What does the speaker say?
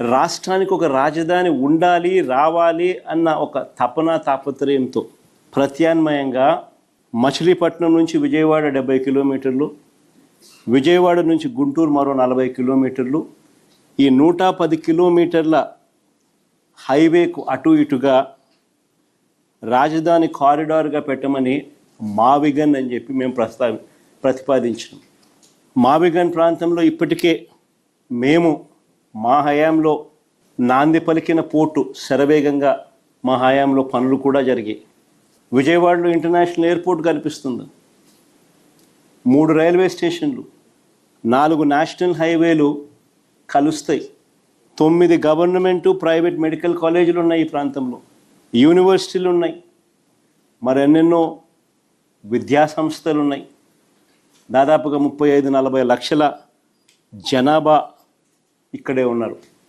రాష్ట్రానికి ఒక రాజధాని ఉండాలి, రావాలి అన్న ఒక తపన తాపత్రయంతో ప్రత్యామ్నాయంగా మచిలీపట్నం నుంచి విజయవాడ 70 కిలోమీటర్లు, విజయవాడ నుంచి గుంటూరు మరో 40 కిలోమీటర్లు, ఈ 110 కిలోమీటర్ల హైవేకు అటు ఇటుగా రాజధాని కారిడార్గా పెట్టమని మావిగన్ అని చెప్పి మేము ప్రతిపాదించాం. మావిగన్ ప్రాంతంలో ఇప్పటికే మేము మా హయాంలో నాంది పలికిన పోర్టు శరవేగంగా మా హయాంలో పనులు కూడా జరిగాయి. విజయవాడలో ఇంటర్నేషనల్ ఎయిర్పోర్ట్ కనిపిస్తుంది, 3 రైల్వే స్టేషన్లు, 4 నేషనల్ హైవేలు కలుస్తాయి, 9 గవర్నమెంటు ప్రైవేట్ మెడికల్ కాలేజీలు ఉన్నాయి ఈ ప్రాంతంలో, యూనివర్సిటీలు ఉన్నాయి, మరెన్నెన్నో విద్యా సంస్థలు ఉన్నాయి. దాదాపుగా 35-40 లక్షల జనాభా ఇక్కడే ఉన్నారు.